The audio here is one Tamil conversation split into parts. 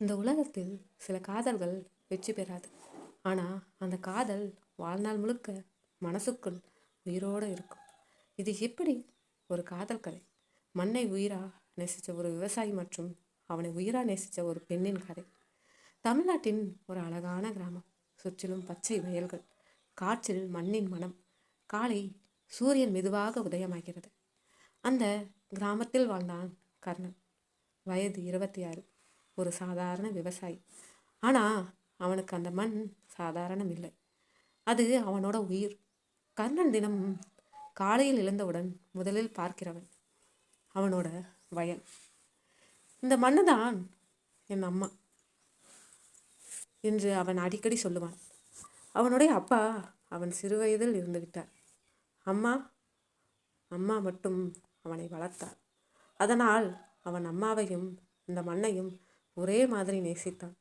இந்த உலகத்தில் சில காதல்கள் வெற்றி பெறாது. ஆனால் அந்த காதல் வாழ்நாள் முழுக்க மனசுக்குள் உயிரோடு இருக்கும். இது எப்படி ஒரு காதல் கதை. மண்ணை உயிரா நேசித்த ஒரு விவசாயி மற்றும் அவனை உயிரா நேசித்த ஒரு பெண்ணின் கதை. தமிழ்நாட்டின் ஒரு அழகான கிராமம். சுற்றிலும் பச்சை வயல்கள், காற்றில் மண்ணின் மனம். காலை சூரியன் மெதுவாக உதயமாகிறது. அந்த கிராமத்தில் வாழ்ந்தான் கர்ணன். வயது 26. ஒரு சாதாரண விவசாயி. ஆனால் அவனுக்கு அந்த மண் சாதாரணம் இல்லை. அது அவனோட உயிர். கர்ணன் தினமும் காலையில் எழுந்தவுடன் முதலில் பார்க்கிறவன் அவனோட வயல். இந்த மண்ணு தான் என் அம்மா என்று அவன் அடிக்கடி சொல்லுவான். அவனுடைய அப்பா அவன் சிறுவயதில் இருந்து விட்டார். அம்மா அம்மா மட்டும் அவனை வளர்த்தார். அதனால் அவன் அம்மாவையும் இந்த மண்ணையும் ஒரே மாதிரி நேசித்தான்.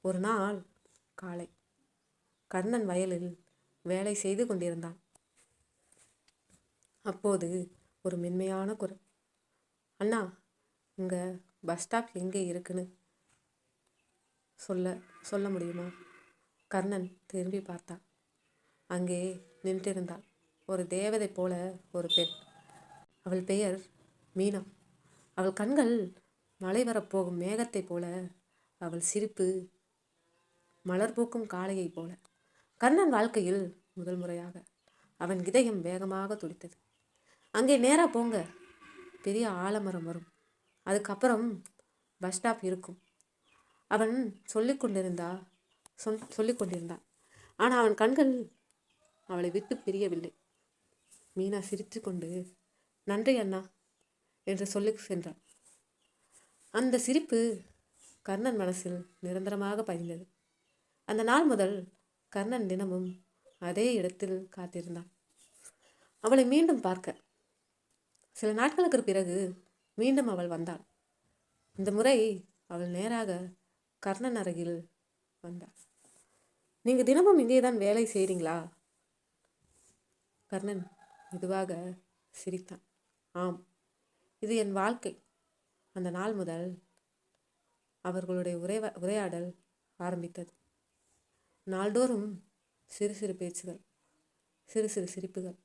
ஒரு நாள் காலை கர்ணன் வயலில் வேலை செய்து கொண்டிருந்தான். அப்போது ஒரு மென்மையான குரல், அண்ணா, இங்கே பஸ் ஸ்டாப் எங்கே இருக்குன்னு சொல்ல முடியுமா? கர்ணன் திரும்பி பார்த்தான். அங்கே நின்றிருந்தாள் ஒரு தேவதை போல ஒரு பெண். அவள் பெயர் மீனா. அவள் கண்கள் மழை வரப்போகும் மேகத்தை போல, அவள் சிரிப்பு மலர் பூக்கும் காளையை போல. கர்ணன் வாழ்க்கையில் முதல் முறையாக அவன் இதயம் வேகமாக துடித்தது. அங்கே நேராக போங்க, பெரிய ஆலமரம் வரும், அதுக்கப்புறம் பஸ் ஸ்டாப் இருக்கும். அவன் சொல்லிக்கொண்டிருந்தான். ஆனால் அவன் கண்கள் அவளை விட்டு பிரியவில்லை. மீனா சிரித்து கொண்டு, நன்றி அண்ணா என்று சொல்லி சென்றான். அந்த சிரிப்பு கர்ணன் மனசில் நிரந்தரமாக பதிந்தது. அந்த நாள் முதல் கர்ணன் தினமும் அதே இடத்தில் காத்திருந்தான் அவளை மீண்டும் பார்க்க. சில நாட்களுக்கு பிறகு மீண்டும் அவள் வந்தாள். இந்த முறை அவள் நேராக கர்ணன் அருகில் வந்தாள். நீங்கள் தினமும் இங்கே தான் வேலை செய்கிறீங்களா? கர்ணன் மெதுவாக சிரித்தான். ஆம், இது என் வாழ்க்கை. அந்த நாள் முதல் அவர்களுடைய உரையாடல் ஆரம்பித்தது. நாள்தோறும் சிறு சிறு பேச்சுகள், சிறு சிறு சிரிப்புகள்,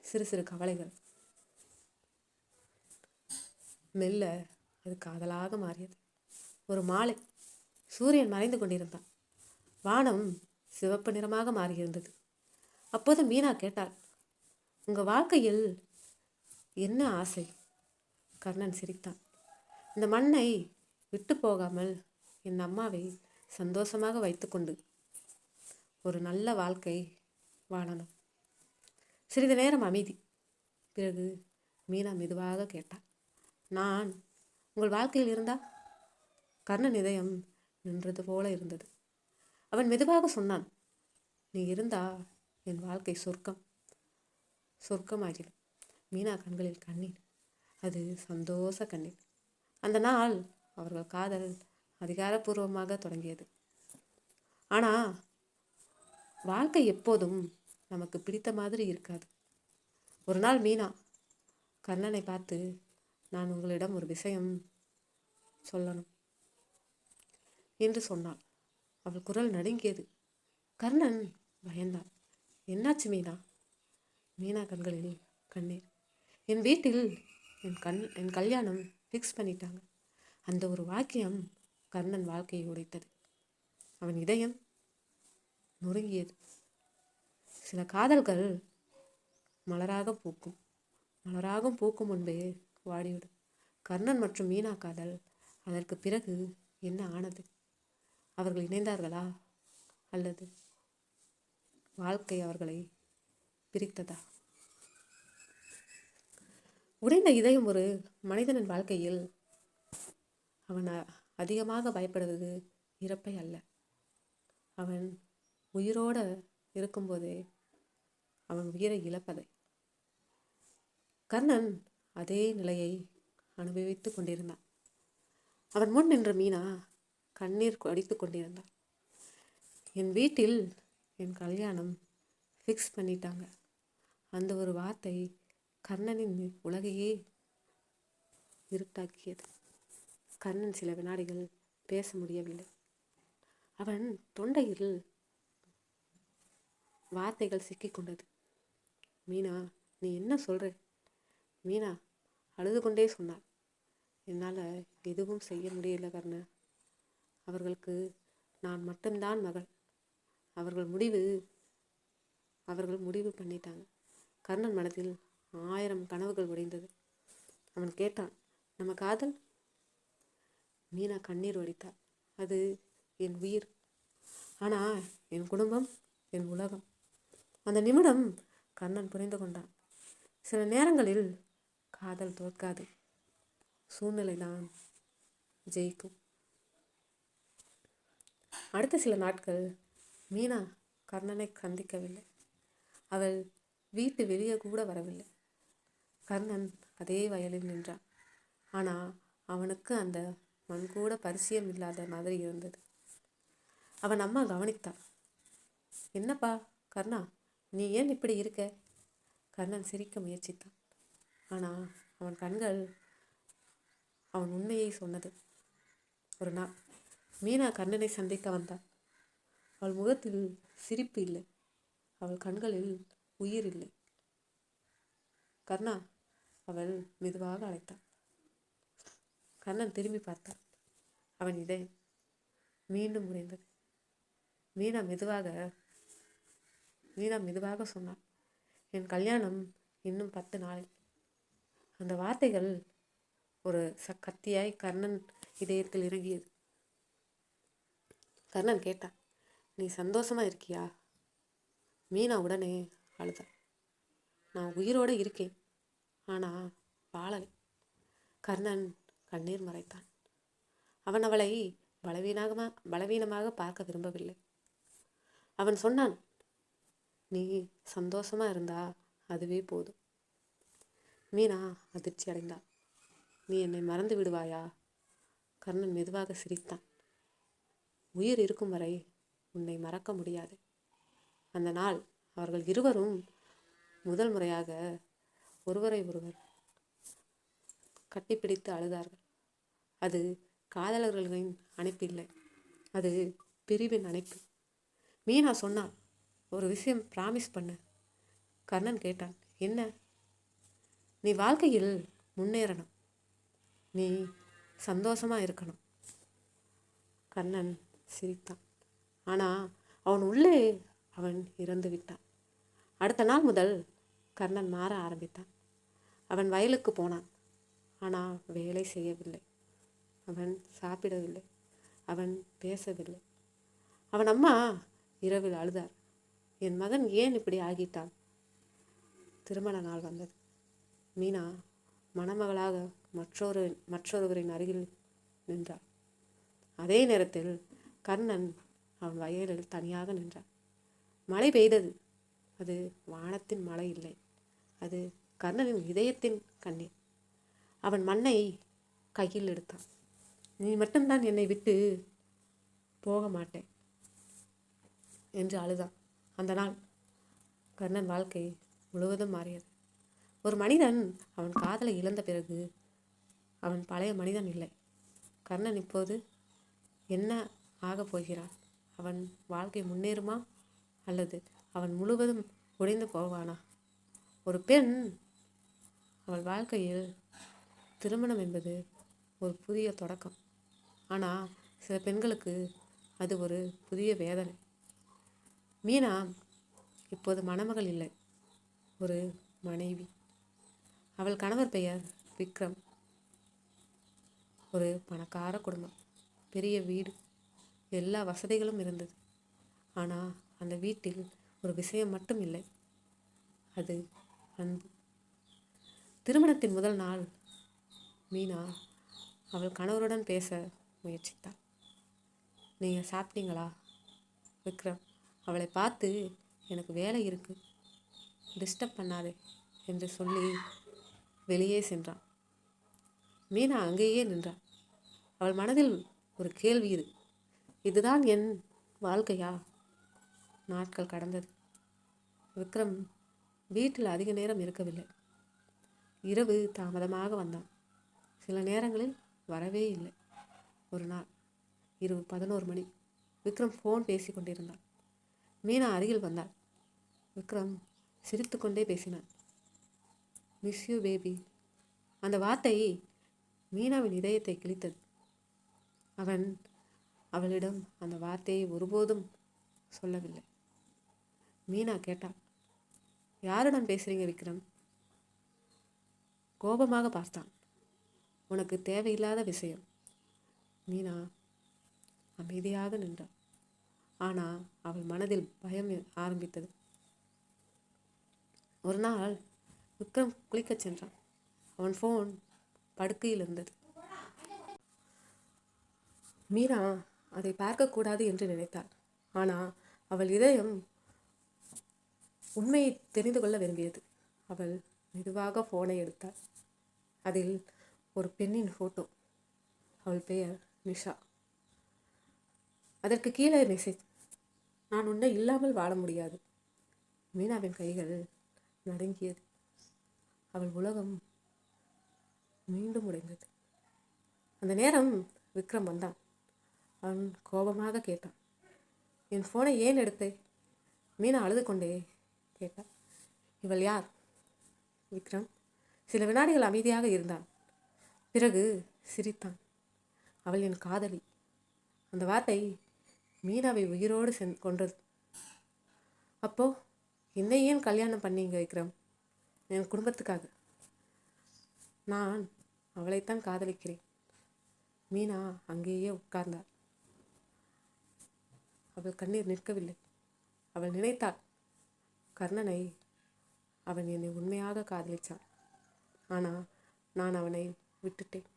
சிறு சிறு கவலைகள். மெல்ல அது காதலாக மாறியது. ஒரு மாலை, சூரியன் மறைந்து கொண்டிருந்தான். வானம் சிவப்பு நிறமாக மாறியிருந்தது. அப்போது மீனா கேட்டாள், உங்கள் வாழ்க்கையில் என்ன ஆசை? கர்ணன் சிரித்தான். இந்த மண்ணை விட்டு போகாமல் என் அம்மாவை சந்தோஷமாக வைத்துக்கொண்டு ஒரு நல்ல வாழ்க்கை வாழணும். சிறிது நேரம் அமைதி. பிறகு மீனா மெதுவாக கேட்டாள், நான் உங்கள் வாழ்க்கையில் இருந்தா? கர்ணன் இதயம் நின்றது போல இருந்தது. அவன் மெதுவாக சொன்னான், நீ இருந்தா என் வாழ்க்கை சொர்க்கமாகிடும். மீனா கண்களில் கண்ணீர். அது சந்தோஷ கண்ணீர். அந்த நாள் அவர்கள் காதல் அதிகாரப்பூர்வமாக தொடங்கியது. ஆனால் வாழ்க்கை எப்போதும் நமக்கு பிடித்த மாதிரி இருக்காது. ஒரு நாள் மீனா கர்ணனை பார்த்து, நான் உங்களிடம் ஒரு விஷயம் சொல்லணும் என்று சொன்னாள். அவள் குரல் நடுங்கியது. கர்ணன் பயந்தான். என்னாச்சு மீனா? மீனா கண்களில் கண்ணீர். என் வீட்டில் என் கல்யாணம் ஃபிக்ஸ் பண்ணிட்டாங்க. அந்த ஒரு வாக்கியம் கர்ணன் வாழ்க்கையை உடைத்தது. அவன் இதயம் நொறுங்கியது. சில காதல்கள் மலராக பூக்கும் முன்பே வாடிவிடும். கர்ணன் மற்றும் மீனா காதல் அதற்கு பிறகு என்ன ஆனது? அவர்கள் இணைந்தார்களா அல்லது வாழ்க்கை அவர்களை பிரித்ததா? உடைந்த இதயம் ஒரு மனிதனின் வாழ்க்கையில் அவன் அதிகமாக பயப்படுவது இறப்பை அல்ல, அவன் உயிரோடு இருக்கும்போதே அவன் உயிரை இழப்பதை. கர்ணன் அதே நிலையை அனுபவித்து கொண்டிருந்தான். அவன் முன் நின்ற மீனா கண்ணீர் அடித்து கொண்டிருந்தான். என் வீட்டில் என் கல்யாணம் ஃபிக்ஸ் பண்ணிட்டாங்க. அந்த ஒரு வார்த்தை கர்ணனின் உலகையே இருட்டாக்கியது. கர்ணன் சில வினாடிகள் பேச முடியவில்லை. அவன் தொண்டையில் வார்த்தைகள் சிக்கிக்கொண்டது. மீனா, நீ என்ன சொல்ற? மீனா அழுது கொண்டே சொன்னாள். என்னால் எதுவும் செய்ய முடியல கர்ண. அவர்களுக்கு நான் மட்டும்தான் மகள். அவர்கள் முடிவு பண்ணிட்டாங்க. கர்ணன் மனதில் 1000 கனவுகள் உடைந்தது. அவன் கேட்டான், நம்ம காதல்? மீனா கண்ணீர் வடித்தாள். அது என் உயிர். ஆனால் என் குடும்பம், என் உலகம். அந்த நிமிடம் கர்ணன் புரிந்து கொண்டான். சில நேரங்களில் காதல் தோற்காது, சூழ்நிலைதான் ஜெயிக்கும். அடுத்த சில நாட்கள் மீனா கர்ணனை சந்திக்கவில்லை. அவள் வீட்டு வெளியே கூட வரவில்லை. கர்ணன் அதே வயலில் நின்றான். ஆனால் அவனுக்கு அந்த மண் கூட பரிச்சயம் இல்லாத மாதிரி இருந்தது. அவன் அம்மா கவனித்தாள். என்னப்பா கர்ணா, நீ ஏன் இப்படி இருக்க? கர்ணன் சிரிக்க முயற்சித்தான். ஆனால் அவன் கண்கள் அவன் உண்மையை சொன்னது. ஒரு நாள் மீனா கர்ணனை சந்திக்க வந்தாள். அவள் முகத்தில் சிரிப்பு இல்லை. அவள் கண்களில் உயிர் இல்லை. கர்ணா, அவள் மெதுவாக அழைத்தாள். கர்ணன் திரும்பி பார்த்தான். அவன் இதயம் மீண்டும் உடைந்தது. மீனா மெதுவாக சொன்னாள், என் கல்யாணம் இன்னும் 10 நாளில். அந்த வார்த்தைகள் ஒரு கத்தியாய் கர்ணன் இதயத்தில் இறங்கியது. கர்ணன் கேட்டான், நீ சந்தோஷமா இருக்கியா? மீனா உடனே அழுதாள். நான் உயிரோடு இருக்கேன், ஆனால் வாழலை. கர்ணன் கண்ணீர் மறைத்தான். அவன் அவளை பலவீனமாக பார்க்க விரும்பவில்லை. அவன் சொன்னான், நீ சந்தோஷமா இருந்தா அதுவே போதும். மீனா அதிர்ச்சி அடைந்தாள். நீ என்னை மறந்து விடுவாயா? கர்ணன் மெதுவாக சிரித்தான். உயிர் இருக்கும் வரை உன்னை மறக்க முடியாது. அந்த நாள் அவர்கள் இருவரும் முதல் முறையாக ஒருவரை ஒருவர் கட்டிப்பிடித்து அழுதார்கள். அது காதலர்களின் அணைப்பு இல்லை, அது பிரிவின் அணைப்பு. மீனா சொன்னாள், ஒரு விஷயம் ப்ராமிஸ் பண்ணு. கர்ணன் கேட்டான், என்ன? நீ வாழ்க்கையில் முன்னேறணும், நீ சந்தோஷமா இருக்கணும். கர்ணன் சிரித்தான். ஆனால் அவன் உள்ளே அவன் இறந்து விட்டான். அடுத்த நாள் முதல் கர்ணன் மாற ஆரம்பித்தான். அவன் வயலுக்கு போனான். ஆனால் வேலை செய்யவில்லை. அவன் சாப்பிடவில்லை. அவன் பேசவில்லை. அவன் அம்மா இரவில் அழுதார். என் மகன் ஏன் இப்படி ஆகிட்டான்? திருமண நாள் வந்தது. மீனா மணமகளாக மற்றொருவரின் அருகில் நின்றாள். அதே நேரத்தில் கர்ணன் அவன் வயலில் தனியாக நின்றான். மழை பெய்தது. அது வானத்தின் மழை இல்லை, அது கர்ணனின் இதயத்தின் கண்ணீர். அவன் மண்ணை கையில் எடுத்தான். நீ மட்டும்தான் என்னை விட்டு போக மாட்டேன் என்று அழுதான். அந்த நாள் கர்ணன் வாழ்க்கை முழுவதும் மாறியது. ஒரு மனிதன் அவன் காதலை இழந்த பிறகு அவன் பழைய மனிதன் இல்லை. கர்ணன் இப்போது என்ன ஆகப் போகிறான்? அவன் வாழ்க்கை முன்னேறுமா அல்லது அவன் முழுவதும் உடைந்து போவானா? ஒரு பெண் அவள் வாழ்க்கையில் திருமணம் என்பது ஒரு புதிய தொடக்கம். ஆனால் சில பெண்களுக்கு அது ஒரு புதிய வேதனை. மீனா இப்போது மணமகள் இல்லை, ஒரு மனைவி. அவள் கணவர் பெயர் விக்ரம். ஒரு பணக்கார குடும்பம், பெரிய வீடு, எல்லா வசதிகளும் இருந்தது. ஆனால் அந்த வீட்டில் ஒரு விஷயம் மட்டும் இல்லை, அது அன்பு. திருமணத்தின் முதல் நாள் மீனா அவள் கணவருடன் பேச முயற்சித்தாள். நீங்கள் சாப்பிட்டீங்களா? விக்ரம் அவளை பார்த்து, எனக்கு வேலை இருக்கு, டிஸ்டர்ப் பண்ணாதே என்று சொல்லி வெளியே சென்றான். மீனா அங்கேயே நின்றாள். அவள் மனதில் ஒரு கேள்வி, இதுதான் என் வாழ்க்கையா? நாட்கள் கடந்தது. விக்ரம் வீட்டில் அதிக நேரம் இருக்கவில்லை. இரவு தாமதமாக வந்தான். சில நேரங்களில் வரவே இல்லை. ஒரு நாள் இரவு 11 மணி. விக்ரம் ஃபோன் பேசி கொண்டிருந்தான். மீனா அருகில் வந்தாள். விக்ரம் சிரித்து கொண்டே பேசினான். Miss you baby. அந்த வார்த்தை மீனாவின் இதயத்தை கிழித்தது. அவன் அவளிடம் அந்த வார்த்தையை ஒருபோதும் சொல்லவில்லை. மீனா கேட்டாள், யாருடன் பேசுறீங்க விக்ரம்? கோபமாக பார்த்தான். உனக்கு தேவையில்லாத விஷயம். மீனா அமைதியாக நின்றாள். ஆனால் அவள் மனதில் பயம் ஆரம்பித்தது. ஒரு நாள் விக்ரம் குளிக்கச் சென்றான். அவன் ஃபோன் படுக்கையில் இருந்தது. மீனா அதை பார்க்கக்கூடாது என்று நினைத்தாள். ஆனால் அவள் இதயம் உண்மையை தெரிந்து கொள்ள விரும்பியது. அவள் மெதுவாக ஃபோனை எடுத்தாள். அதில் ஒரு பெண்ணின் ஃபோட்டோ. அவள் பெயர் நிஷா. அதற்கு கீழே மெசேஜ், நான் உன்னை இல்லாமல் வாழ முடியாது. மீனாவின் கைகள் நடுங்கியது. அவள் உலகம் மீண்டும் உடைந்தது. அந்த நேரம் விக்ரம் வந்தான். அவன் கோபமாக கேட்டான், என் ஃபோனை ஏன் எடுத்தே? மீனா அழுது கொண்டே கேட்டாள், இவள் யார்? விக்ரம் சில வினாடிகள் அமைதியாக இருந்தான். பிறகு சிரித்தான். அவள் என் காதலி. அந்த வார்த்தை மீனாவை உயிரோடு கொன்றது. அப்போ என்னை ஏன் கல்யாணம் பண்ணீங்க விக்ரம்? என் குடும்பத்துக்காக. நான் அவளைத்தான் காதலிக்கிறேன். மீனா அங்கேயே உட்கார்ந்தாள். அவள் கண்ணீர் நிற்கவில்லை. அவள் நினைத்தாள், கர்ணனை அவன் என்னை உண்மையாக காதலிச்சான். ஆனால் நான் அவனை விட்டுட்டேன்.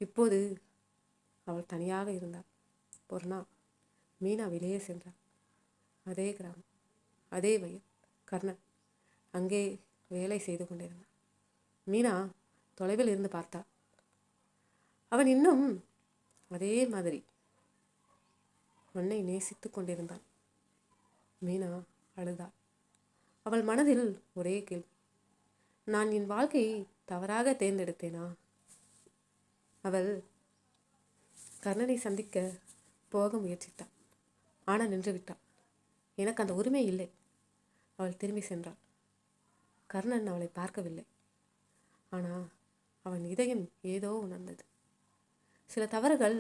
இப்போது அவள் தனியாக இருந்தாள். ஒரு நாள் மீனா வெளியே சென்றாள். அதே கிராமம், அதே வயல். கர்ணன் அங்கே வேலை செய்து கொண்டிருந்தான். மீனா தொலைவில் இருந்து பார்த்தாள். அவன் இன்னும் அதே மாதிரி மண்ணை நேசித்து கொண்டிருந்தான். மீனா அழுதாள். அவள் மனதில் ஒரே கேள்வி, நான் என் வாழ்க்கையை தவறாக தேர்ந்தெடுத்தேனா? அவள் கர்ணனை சந்திக்க போக முயற்சித்தாள். ஆனால் நின்று விட்டாள். எனக்கு அந்த உரிமை இல்லை. அவள் திரும்பி சென்றாள். கர்ணன் அவளை பார்க்கவில்லை. ஆனால் அவன் இதயம் ஏதோ உணர்ந்தது. சில தவறுகள்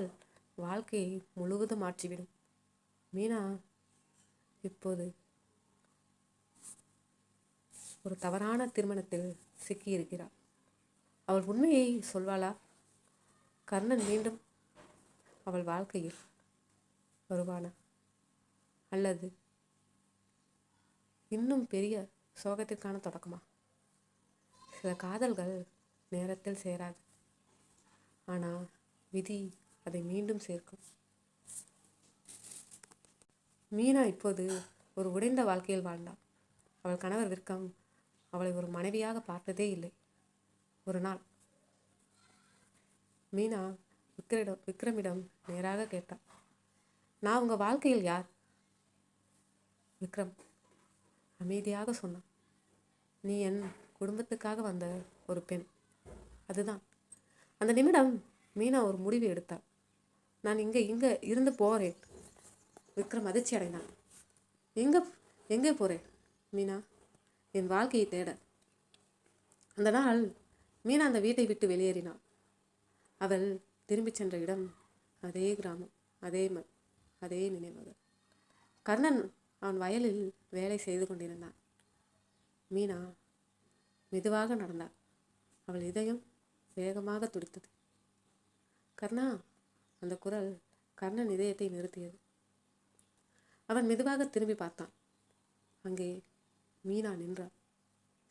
வாழ்க்கையை முழுவதும் மாற்றிவிடும். மீனா இப்போது ஒரு தவறான திருமணத்தில் சிக்கியிருக்கிறாள். அவள் உண்மையை சொல்வாளா? கர்ணன் மீண்டும் அவள் வாழ்க்கையில் வருவானா? அல்லது இன்னும் பெரிய சோகத்திற்கான தொடக்கமா? சில காதல்கள் நேரத்தில் சேராது. ஆனால் விதி அதை மீண்டும் சேர்க்கும். மீனா இப்போது ஒரு உடைந்த வாழ்க்கையில் வாழ்ந்தாள். அவள் கணவர் விக்ரம் அவளை ஒரு மனைவியாக பார்த்ததே இல்லை. ஒரு நாள் மீனா விக்ரமிடம் நேராக கேட்டாள், நான் உங்கள் வாழ்க்கையில் யார்? விக்ரம் அமைதியாக சொன்னான், நீ என் குடும்பத்துக்காக வந்த ஒரு பெண். அதுதான். அந்த நிமிடம் மீனா ஒரு முடிவு எடுத்தாள். நான் இங்கே இருந்து போகிறேன். விக்ரம் அதிர்ச்சி அடைந்தான். எங்கே போகிறேன்? மீனா, என் வாழ்க்கையை தேட. அந்த நாள் மீனா அந்த வீட்டை விட்டு வெளியேறினாள். அவள் திரும்பி சென்ற இடம் அதே கிராமம், அதே மண், அதே நினைவுகள். கர்ணன் அவன் வயலில் வேலை செய்து கொண்டிருந்தான். மீனா மெதுவாக நடந்தாள். அவள் இதயம் வேகமாக துடித்தது. கர்ணா! அந்த குரல் கர்ணன் இதயத்தை நிறுத்தியது. அவன் மெதுவாக திரும்பி பார்த்தான். அங்கே மீனா நின்றாள்.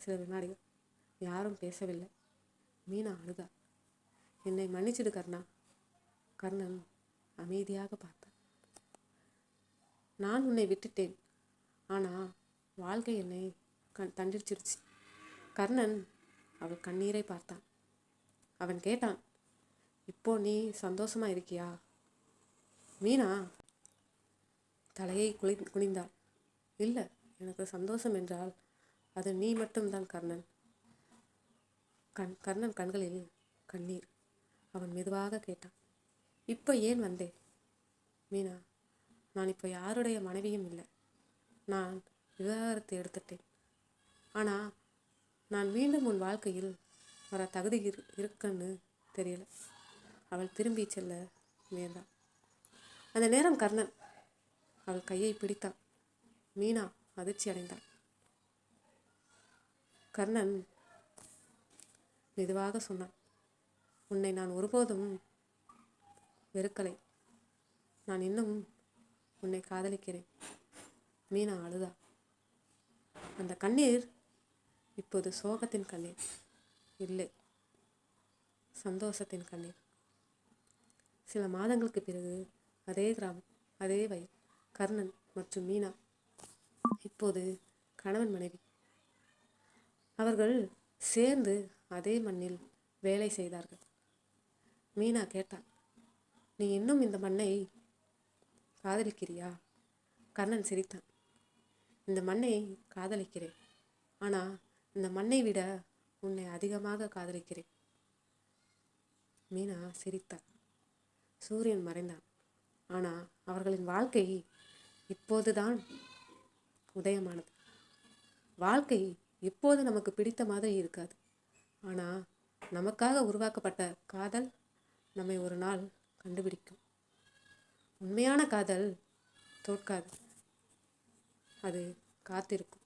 சில வினாடிகள் யாரும் பேசவில்லை. மீனா அழுதாள். என்னை மன்னிச்சிடு கர்ணா. கர்ணன் அமைதியாக பார்த்தான். நான் உன்னை விட்டுட்டேன். ஆனால் வாழ்க்கை என்னை தண்டிச்சிருச்சு. கர்ணன் அவள் கண்ணீரை பார்த்தான். அவன் கேட்டான், இப்போ நீ சந்தோஷமா இருக்கியா? மீனா தலையை குனிந்தாள். இல்லை, எனக்கு சந்தோஷம் என்றால் அது நீ மட்டும்தான் கர்ணன். கர்ணன் கண்களில் கண்ணீர். அவன் மெதுவாக கேட்டான், இப்போ ஏன் வந்தே? மீனா, நான் இப்போ யாருடைய மனைவியும் இல்லை. நான் விவாகரத்து எடுத்துட்டேன். ஆனால் நான் மீண்டும் உன் வாழ்க்கையில் வர தகுதி இருக்குன்னு தெரியல. அவள் திரும்பி செல்ல முயன்றாள். அந்த நேரம் கர்ணன் அவள் கையை பிடித்தான். மீனா அதிர்ச்சி அடைந்தாள். கர்ணன் மெதுவாக சொன்னான், உன்னை நான் ஒருபோதும் வெறுக்கலை. நான் இன்னும் உன்னை காதலிக்கிறேன். மீனா அழுதா. அந்த கண்ணீர் இப்போது சோகத்தின் கண்ணீர் இல்லை, சந்தோஷத்தின் கண்ணீர். சில மாதங்களுக்கு பிறகு அதே கிராமம், அதே வயல், கர்ணன் மற்றும் மீனா இப்போது கணவன் மனைவி. அவர்கள் சேர்ந்து அதே மண்ணில் வேலை செய்தார்கள். மீனா கேட்டாள், நீ இன்னும் இந்த மண்ணை காதலிக்கிறியா? கர்ணன் சிரித்தான். இந்த மண்ணை காதலிக்கிறேன், ஆனால் இந்த மண்ணை விட உன்னை அதிகமாக காதலிக்கிறேன். மீனா சிரித்தாள். சூரியன் மறைந்தான். ஆனால் அவர்களின் வாழ்க்கை இப்போதுதான் உதயமானது. வாழ்க்கை எப்போது நமக்கு பிடித்த மாதிரி இருக்காது. ஆனால் நமக்காக உருவாக்கப்பட்ட காதல் நம்மை ஒரு நாள் கண்டுபிடிக்கும். உண்மையான காதல் தோற்காது, அது காத்திருக்கும்.